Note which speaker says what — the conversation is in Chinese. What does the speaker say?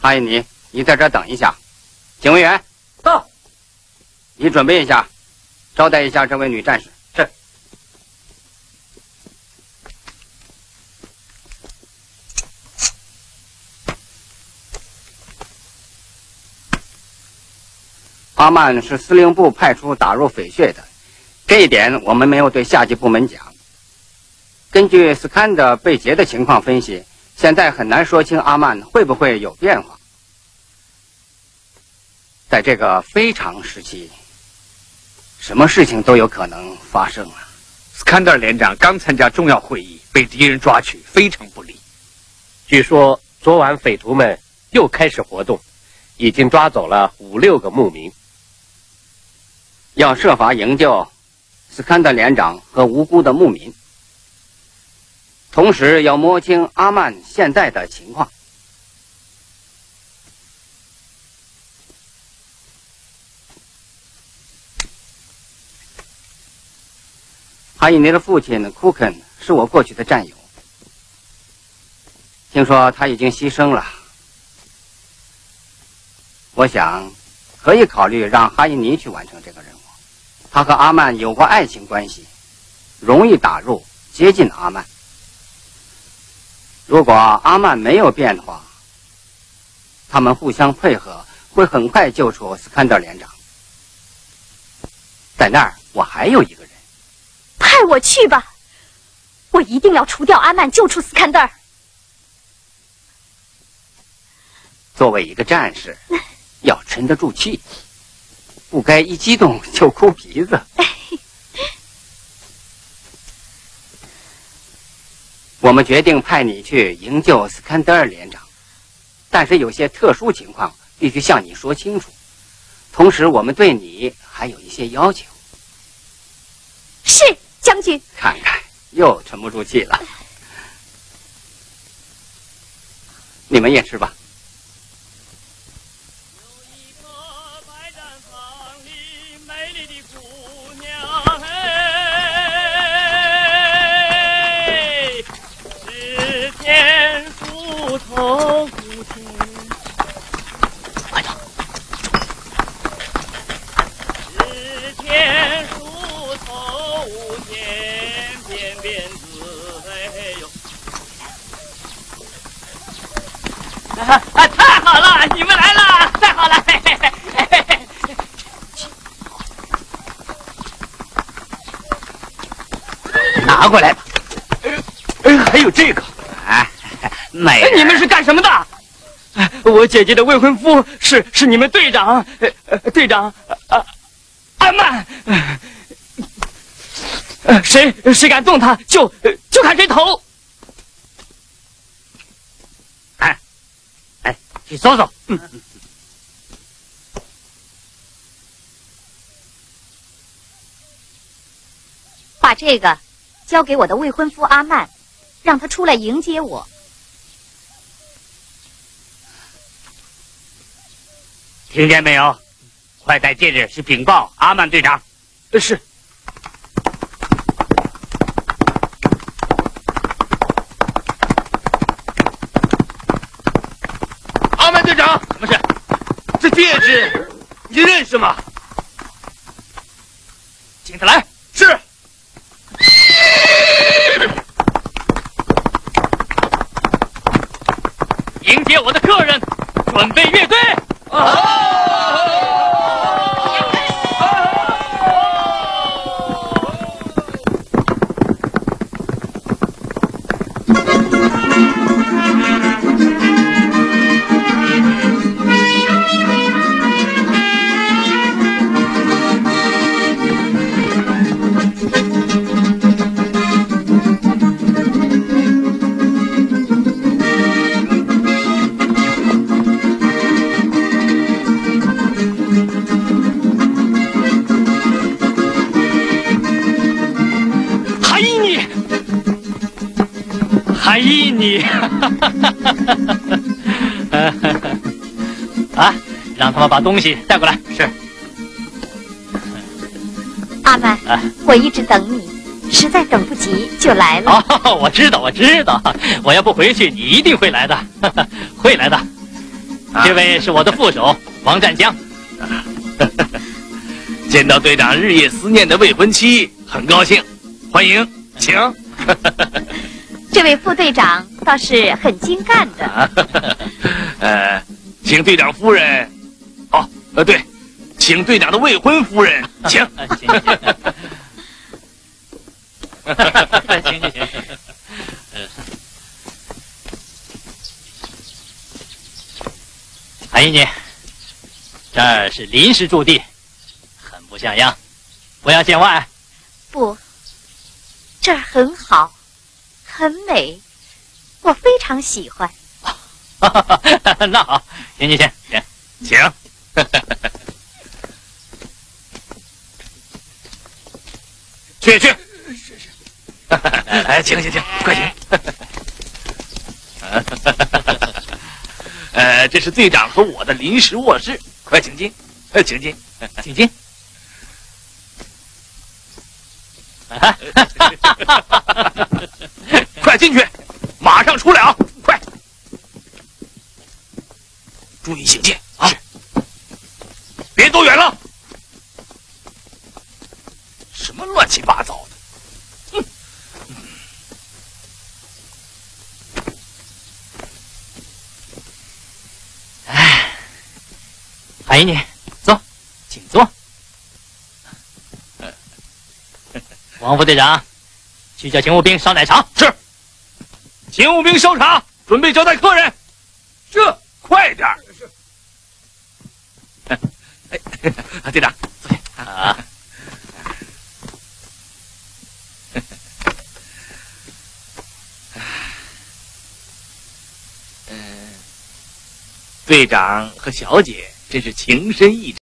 Speaker 1: 哈伊你在这儿等一下。警卫员
Speaker 2: 到。
Speaker 1: 你准备一下，招待一下这位女战士。
Speaker 2: 是。
Speaker 1: 阿曼是司令部派出打入匪穴的，这一点我们没有对下级部门讲。根据斯堪的被劫的情况分析，现在很难说清阿曼会不会有变化。在这个非常时期，什么事情都有可能发生啊！
Speaker 3: 斯堪德尔连长刚参加重要会议，被敌人抓取，非常不利。
Speaker 2: 据说昨晚匪徒们又开始活动，已经抓走了5、6个牧民。
Speaker 1: 要设法营救斯堪德连长和无辜的牧民，同时要摸清阿曼现在的情况。哈伊尼的父亲库肯是我过去的战友，听说他已经牺牲了。我想可以考虑让哈伊尼去完成这个任务。他和阿曼有过爱情关系，容易打入接近阿曼。如果阿曼没有变化，他们互相配合，会很快救出斯堪德连长。在那儿，我还有一个人。
Speaker 4: 派我去吧，我一定要除掉阿曼，救出斯堪德尔。
Speaker 1: 作为一个战士，要沉得住气，不该一激动就哭鼻子。我们决定派你去营救斯堪德尔连长，但是有些特殊情况必须向你说清楚。同时，我们对你还有一些要求。
Speaker 4: 是，将军。
Speaker 1: 看看，又沉不住气了。你们也吃吧。
Speaker 5: 头不见，
Speaker 6: 快走！
Speaker 5: 只见树头无见，边边子哎呦！太好了，你们来了，太好了！嘿嘿嘿嘿
Speaker 6: 嘿拿过来吧。
Speaker 3: 还有这个。
Speaker 6: 美，
Speaker 5: 你们是干什么的？我姐姐的未婚夫是你们队长，队长阿曼。谁敢动他，就砍谁头。
Speaker 6: 哎，去搜搜。
Speaker 4: 把这个交给我的未婚夫阿曼，让他出来迎接我。
Speaker 6: 听见没有？快带戒指去禀报阿曼队长。
Speaker 5: 是。
Speaker 3: 阿曼队长，
Speaker 6: 什么事？
Speaker 3: 这戒指你认识吗？
Speaker 5: 请他来。
Speaker 3: 是。
Speaker 5: 迎接我的客人，准备乐队。海伊尼，啊，让他们把东西带过来。是。
Speaker 4: 阿曼，我一直等你，实在等不及就来了。
Speaker 5: 哦，我知道，我要不回去，你一定会来的，会来的。
Speaker 7: 这位是我的副手王占江。
Speaker 8: 见到队长日夜思念的未婚妻，很高兴，欢迎，请。
Speaker 4: 这位副队长倒是很精干
Speaker 8: 的。请队长夫人。哦，对，请队长的未婚夫人，请。
Speaker 7: 行。韩姨姐，这儿是临时驻地，很不像样，不要见外。
Speaker 4: 不，这儿很好，很美，我非常喜欢。
Speaker 7: 那好，行，
Speaker 8: 请。去。哎，请，快请。这是队长和我的临时卧室，快请进，请进。快进去，马上出来啊！快，注意行进啊！别走远了。什么乱七八糟的！
Speaker 7: 韩姨姐，走，请坐。王副队长，去叫勤务兵烧奶茶。
Speaker 8: 是。勤务兵烧茶，准备招待客人。是，快点。是。队长，坐下啊。队长和小姐真是情深意长。